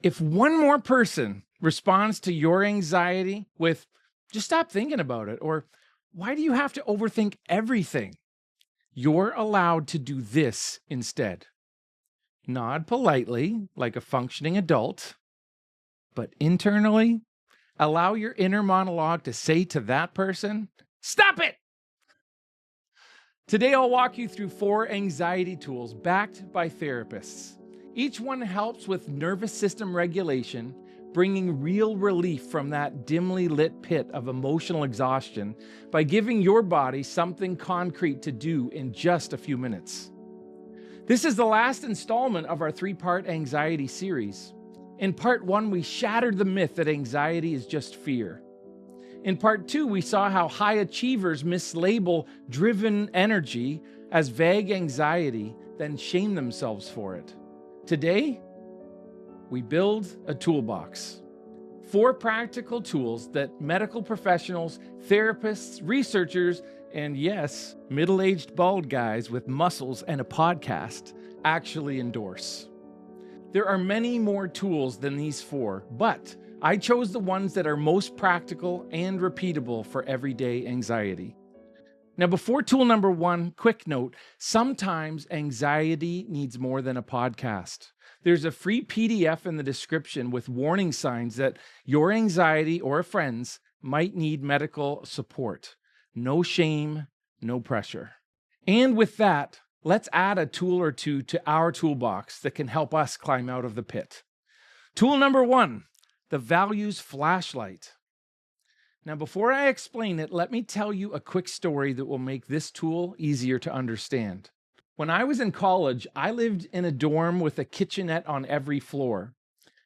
If one more person responds to your anxiety with, just stop thinking about it, or why do you have to overthink everything? You're allowed to do this instead. Nod politely, like a functioning adult, but internally, allow your inner monologue to say to that person, stop it! Today, I'll walk you through 4 anxiety tools backed by therapists. Each one helps with nervous system regulation, bringing real relief from that dimly lit pit of emotional exhaustion by giving your body something concrete to do in just a few minutes. This is the last installment of our 3-part anxiety series. In part 1, we shattered the myth that anxiety is just fear. In part 2, we saw how high achievers mislabel driven energy as vague anxiety, then shame themselves for it. Today, we build a toolbox. 4 practical tools that medical professionals, therapists, researchers, and yes, middle-aged bald guys with muscles and a podcast actually endorse. There are many more tools than these 4, but I chose the ones that are most practical and repeatable for everyday anxiety. Now, before tool number 1, quick note, sometimes anxiety needs more than a podcast. There's a free PDF in the description with warning signs that your anxiety or a friend's might need medical support. No shame, no pressure. And with that, let's add a tool or two to our toolbox that can help us climb out of the pit. Tool number 1, the values flashlight. Now, before I explain it, let me tell you a quick story that will make this tool easier to understand. When I was in college, I lived in a dorm with a kitchenette on every floor.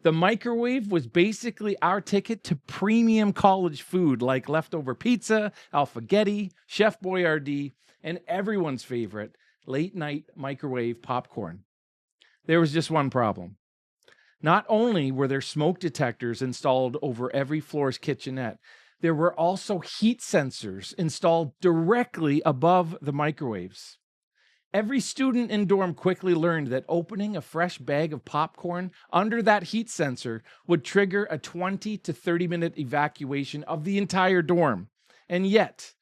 The microwave was basically our ticket to premium college food like leftover pizza, Alphagetti, Chef Boyardee, and everyone's favorite, late-night microwave popcorn. There was just one problem. Not only were there smoke detectors installed over every floor's kitchenette, there were also heat sensors installed directly above the microwaves. Every student in dorm quickly learned that opening a fresh bag of popcorn under that heat sensor would trigger a 20 to 30-minute evacuation of the entire dorm. And yet,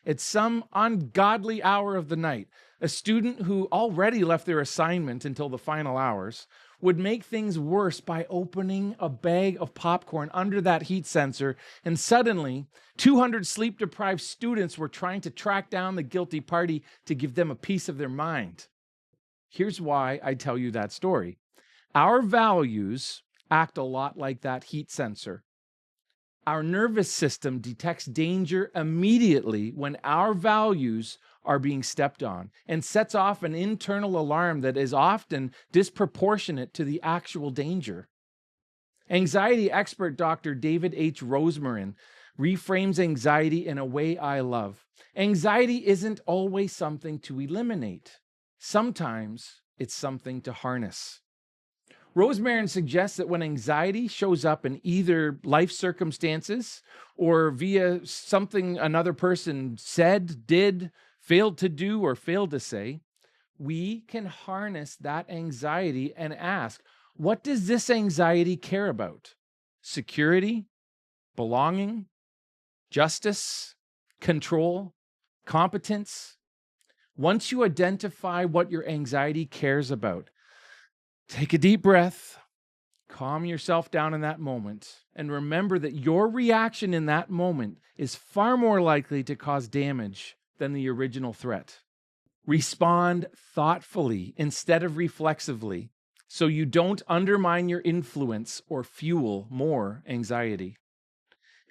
at some ungodly hour of the night, a student who already left their assignment until the final hours would make things worse by opening a bag of popcorn under that heat sensor, and suddenly 200 sleep-deprived students were trying to track down the guilty party to give them a piece of their mind. Here's why I tell you that story. Our values act a lot like that heat sensor. Our nervous system detects danger immediately when our values are being stepped on and sets off an internal alarm that is often disproportionate to the actual danger. Anxiety expert Dr. David H. Rosmarin reframes anxiety in a way I love. Anxiety isn't always something to eliminate. Sometimes it's something to harness. Rosmarin suggests that when anxiety shows up in either life circumstances or via something another person said, did, failed to do, or failed to say, we can harness that anxiety and ask, what does this anxiety care about? Security, belonging, justice, control, competence? Once you identify what your anxiety cares about, take a deep breath, calm yourself down in that moment, and remember that your reaction in that moment is far more likely to cause damage than the original threat. Respond thoughtfully instead of reflexively, so you don't undermine your influence or fuel more anxiety.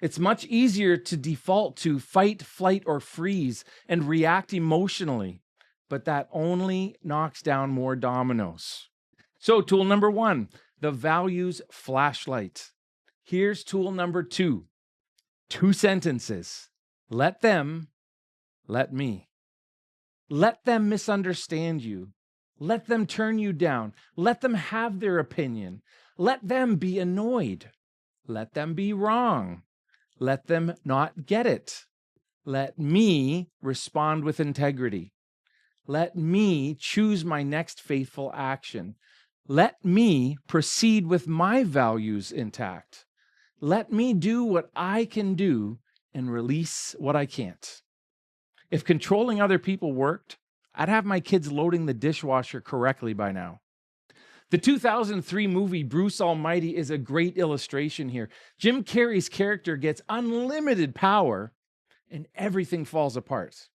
It's much easier to default to fight, flight, or freeze and react emotionally, but that only knocks down more dominoes. So tool number 1, the values flashlight. Here's tool number 2, 2 sentences. Let them, let me. Let them misunderstand you. Let them turn you down. Let them have their opinion. Let them be annoyed. Let them be wrong. Let them not get it. Let me respond with integrity. Let me choose my next faithful action. Let me proceed with my values intact. Let me do what I can do and release what I can't. If controlling other people worked, I'd have my kids loading the dishwasher correctly by now. The 2003 movie Bruce Almighty is a great illustration here. Jim Carrey's character gets unlimited power and everything falls apart.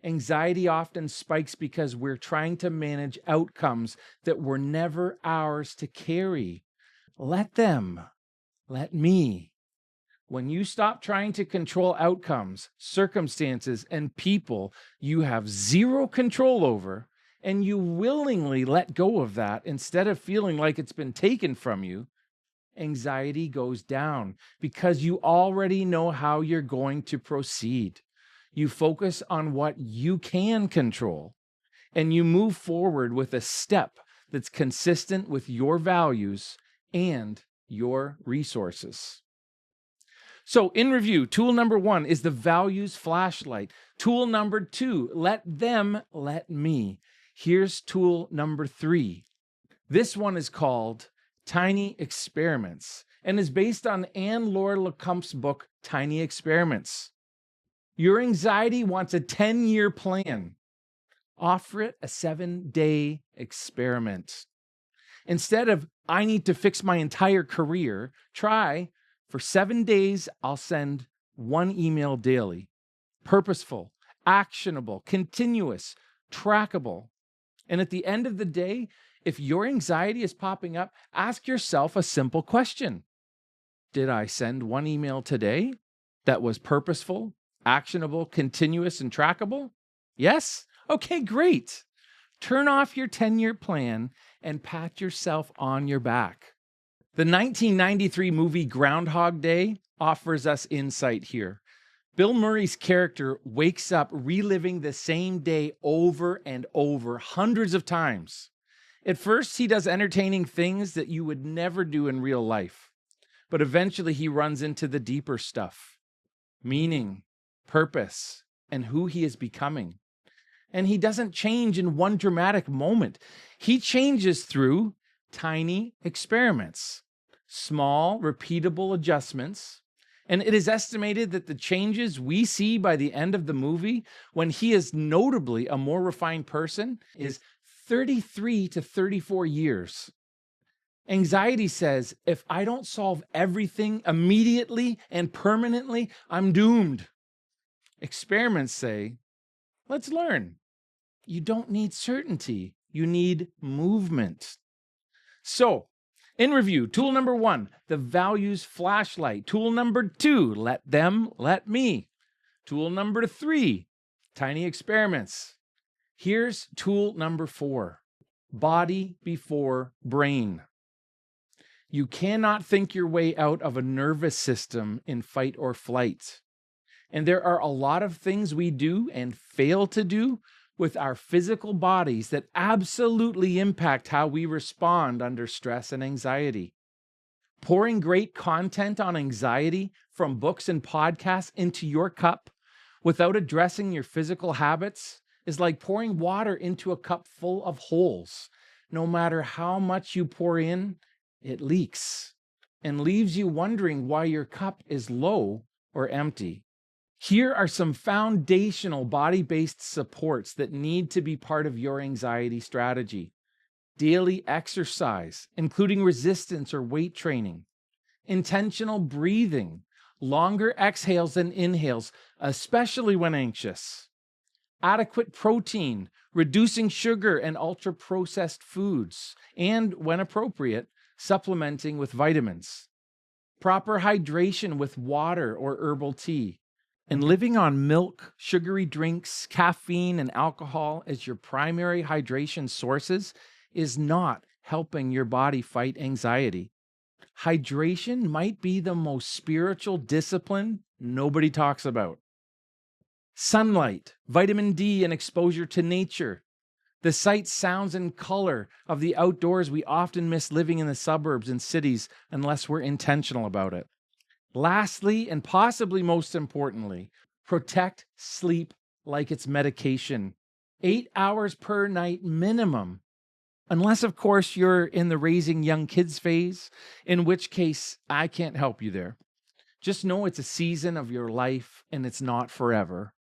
Anxiety often spikes because we're trying to manage outcomes that were never ours to carry. Let me. When you stop trying to control outcomes, circumstances, and people you have zero control over, and you willingly let go of that instead of feeling like it's been taken from you, anxiety goes down because you already know how you're going to proceed. You focus on what you can control, and you move forward with a step that's consistent with your values and your resources. So, in review, tool number 1 is the values flashlight. Tool number 2, let me. Here's tool number 3. This one is called Tiny Experiments and is based on Anne Laura Lecomp's book, Tiny Experiments. Your anxiety wants a 10-year plan. Offer it a 7-day experiment. Instead of, I need to fix my entire career, try, for 7 days, I'll send 1 email daily. Purposeful, actionable, continuous, trackable. And at the end of the day, if your anxiety is popping up, ask yourself a simple question. Did I send 1 email today that was purposeful, actionable, continuous, and trackable? Yes? Okay, great. Turn off your 10-year plan and pat yourself on your back. The 1993 movie Groundhog Day offers us insight here. Bill Murray's character wakes up reliving the same day over and over, hundreds of times. At first, he does entertaining things that you would never do in real life. But eventually, he runs into the deeper stuff: meaning, purpose, and who he is becoming. And he doesn't change in one dramatic moment. He changes through tiny experiments, small, repeatable adjustments. And it is estimated that the changes we see by the end of the movie, when he is notably a more refined person, is 33 to 34 years. Anxiety says, if I don't solve everything immediately and permanently, I'm doomed. Experiments say, let's learn. You don't need certainty. You need movement. So, in review, tool number 1, the values flashlight. Tool number 2, let me. Tool number 3, tiny experiments. Here's tool number 4, body before brain. You cannot think your way out of a nervous system in fight or flight. And there are a lot of things we do and fail to do with our physical bodies that absolutely impact how we respond under stress and anxiety. Pouring great content on anxiety from books and podcasts into your cup without addressing your physical habits is like pouring water into a cup full of holes. No matter how much you pour in, it leaks and leaves you wondering why your cup is low or empty. Here are some foundational body-based supports that need to be part of your anxiety strategy. Daily exercise, including resistance or weight training. Intentional breathing, longer exhales and inhales, especially when anxious. Adequate protein, reducing sugar and ultra-processed foods, and, when appropriate, supplementing with vitamins. Proper hydration with water or herbal tea. And living on milk, sugary drinks, caffeine, and alcohol as your primary hydration sources is not helping your body fight anxiety. Hydration might be the most spiritual discipline nobody talks about. Sunlight, vitamin D, and exposure to nature. The sights, sounds, and color of the outdoors we often miss living in the suburbs and cities unless we're intentional about it. Lastly, and possibly most importantly, protect sleep like it's medication. 8 hours per night minimum. Unless, of course, you're in the raising young kids phase, in which case I can't help you there. Just know it's a season of your life and it's not forever.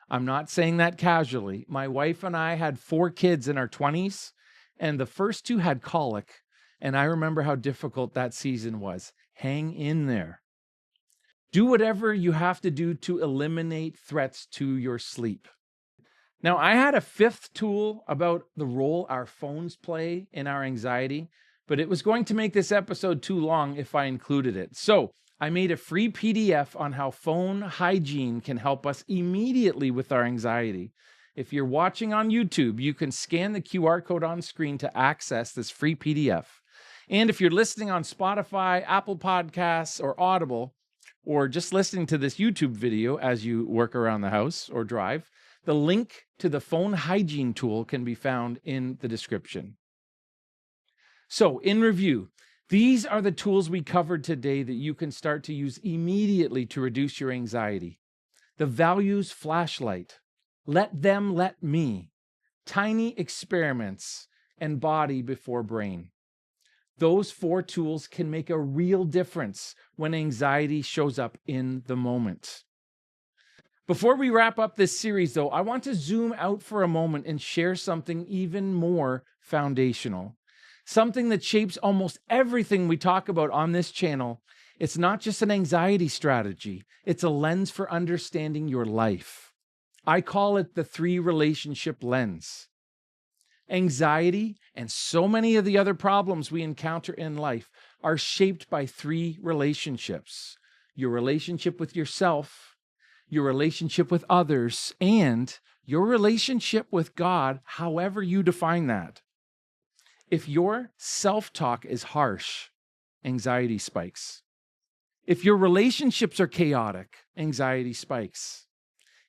I'm not saying that casually. My wife and I had 4 kids in our 20s, and the first 2 had colic, and I remember how difficult that season was. Hang in there. Do whatever you have to do to eliminate threats to your sleep. Now, I had a 5th tool about the role our phones play in our anxiety, but it was going to make this episode too long if I included it. So I made a free PDF on how phone hygiene can help us immediately with our anxiety. If you're watching on YouTube, you can scan the QR code on screen to access this free PDF. And if you're listening on Spotify, Apple Podcasts, or Audible, or just listening to this YouTube video as you work around the house or drive, the link to the phone hygiene tool can be found in the description. So, in review, these are the tools we covered today that you can start to use immediately to reduce your anxiety. The values flashlight, let them let me, tiny experiments, and body before brain. Those 4 tools can make a real difference when anxiety shows up in the moment. Before we wrap up this series, though, I want to zoom out for a moment and share something even more foundational. Something that shapes almost everything we talk about on this channel. It's not just an anxiety strategy, it's a lens for understanding your life. I call it the 3 relationship lens. Anxiety and so many of the other problems we encounter in life are shaped by 3 relationships. Your relationship with yourself, your relationship with others, and your relationship with God, however you define that. If your self-talk is harsh, anxiety spikes. If your relationships are chaotic, anxiety spikes.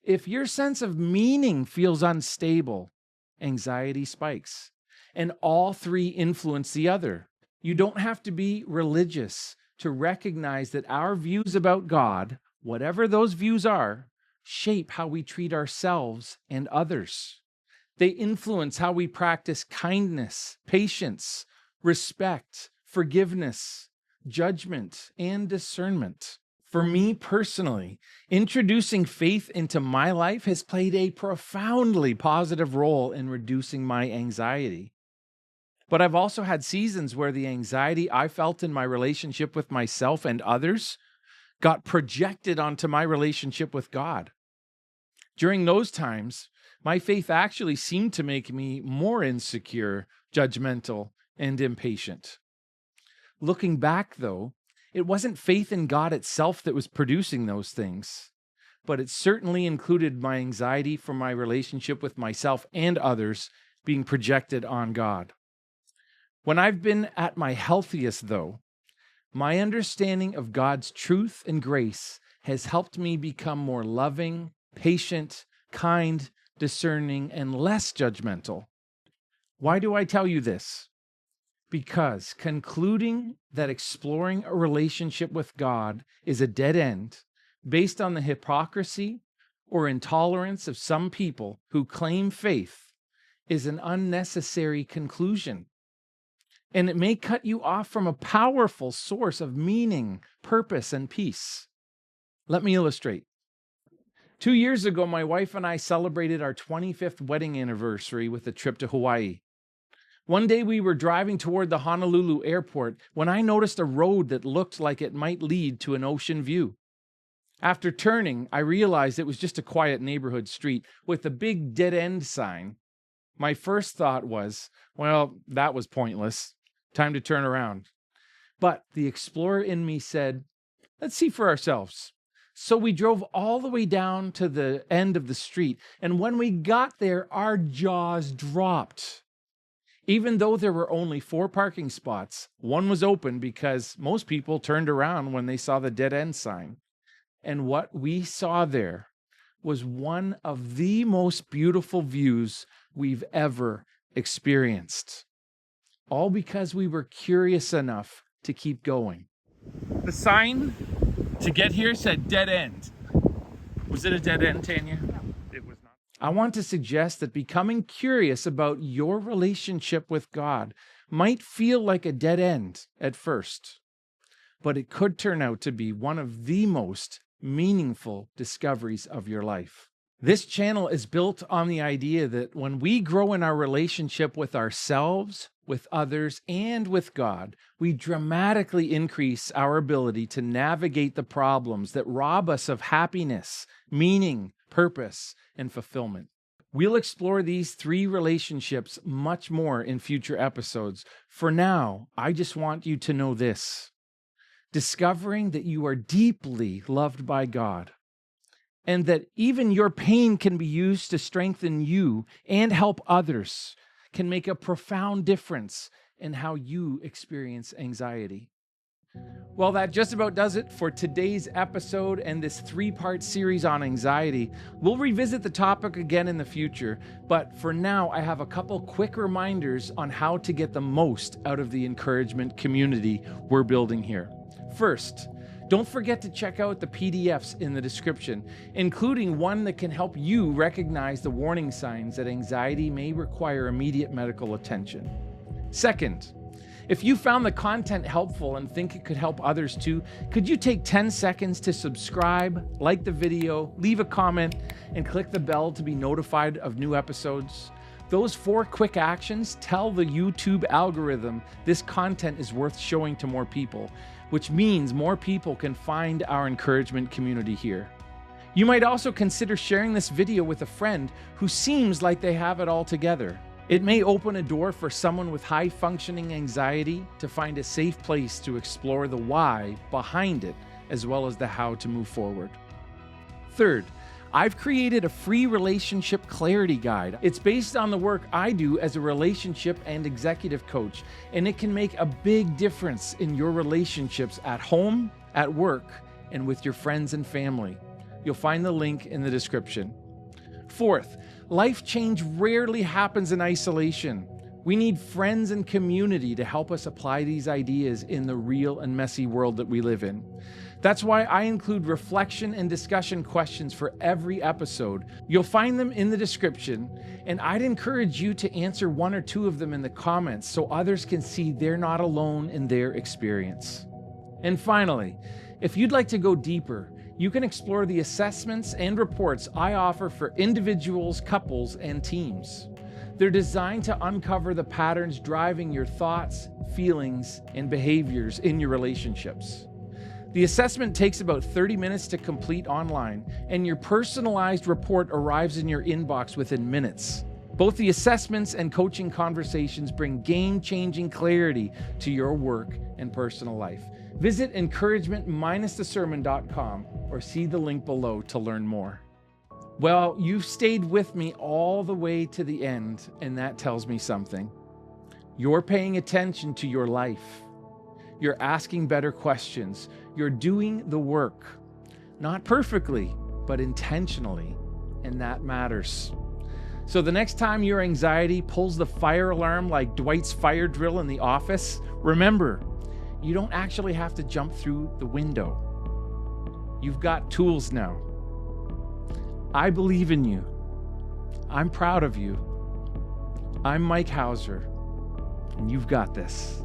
If your sense of meaning feels unstable, anxiety spikes. And all 3 influence the other. You don't have to be religious to recognize that our views about God, whatever those views are, shape how we treat ourselves and others. They influence how we practice kindness, patience, respect, forgiveness, judgment, and discernment. For me personally, introducing faith into my life has played a profoundly positive role in reducing my anxiety. But I've also had seasons where the anxiety I felt in my relationship with myself and others got projected onto my relationship with God. During those times, my faith actually seemed to make me more insecure, judgmental, and impatient. Looking back, though, it wasn't faith in God itself that was producing those things, but it certainly included my anxiety for my relationship with myself and others being projected on God. When I've been at my healthiest, though, my understanding of God's truth and grace has helped me become more loving, patient, kind, discerning, and less judgmental. Why do I tell you this? Because concluding that exploring a relationship with God is a dead end based on the hypocrisy or intolerance of some people who claim faith is an unnecessary conclusion. And it may cut you off from a powerful source of meaning, purpose, and peace. Let me illustrate. 2 years ago, my wife and I celebrated our 25th wedding anniversary with a trip to Hawaii. One day we were driving toward the Honolulu airport when I noticed a road that looked like it might lead to an ocean view. After turning, I realized it was just a quiet neighborhood street with a big dead-end sign. My first thought was, well, that was pointless. Time to turn around. But the explorer in me said, let's see for ourselves. So we drove all the way down to the end of the street, and when we got there, our jaws dropped. Even though there were only 4 parking spots, one was open because most people turned around when they saw the dead-end sign. And what we saw there was one of the most beautiful views we've ever experienced. All because we were curious enough to keep going. The sign to get here said dead end. Was it a dead end, Tanya? No. It was not. I want to suggest that becoming curious about your relationship with God might feel like a dead end at first, but it could turn out to be one of the most meaningful discoveries of your life. This channel is built on the idea that when we grow in our relationship with ourselves, with others, and with God, we dramatically increase our ability to navigate the problems that rob us of happiness, meaning, purpose, and fulfillment. We'll explore these 3 relationships much more in future episodes. For now, I just want you to know this. Discovering that you are deeply loved by God, and that even your pain can be used to strengthen you and help others, can make a profound difference in how you experience anxiety. Well, that just about does it for today's episode and this 3-part series on anxiety. We'll revisit the topic again in the future, but for now, I have a couple quick reminders on how to get the most out of the encouragement community we're building here. First, don't forget to check out the PDFs in the description, including one that can help you recognize the warning signs that anxiety may require immediate medical attention. Second, if you found the content helpful and think it could help others too, could you take 10 seconds to subscribe, like the video, leave a comment, and click the bell to be notified of new episodes? Those 4 quick actions tell the YouTube algorithm this content is worth showing to more people, which means more people can find our encouragement community here. You might also consider sharing this video with a friend who seems like they have it all together. It may open a door for someone with high-functioning anxiety to find a safe place to explore the why behind it, as well as the how to move forward. Third, I've created a free relationship clarity guide. It's based on the work I do as a relationship and executive coach, and it can make a big difference in your relationships at home, at work, and with your friends and family. You'll find the link in the description. Fourth, life change rarely happens in isolation. We need friends and community to help us apply these ideas in the real and messy world that we live in. That's why I include reflection and discussion questions for every episode. You'll find them in the description, and I'd encourage you to answer 1 or 2 of them in the comments so others can see they're not alone in their experience. And finally, if you'd like to go deeper, you can explore the assessments and reports I offer for individuals, couples, and teams. They're designed to uncover the patterns driving your thoughts, feelings, and behaviors in your relationships. The assessment takes about 30 minutes to complete online, and your personalized report arrives in your inbox within minutes. Both the assessments and coaching conversations bring game-changing clarity to your work and personal life. Visit encouragement-thesermon.com or see the link below to learn more. Well, you've stayed with me all the way to the end, and that tells me something. You're paying attention to your life. You're asking better questions. You're doing the work. Not perfectly, but intentionally, and that matters. So the next time your anxiety pulls the fire alarm like Dwight's fire drill in The Office, remember, you don't actually have to jump through the window. You've got tools now. I believe in you. I'm proud of you. I'm Mike Hauser, and you've got this.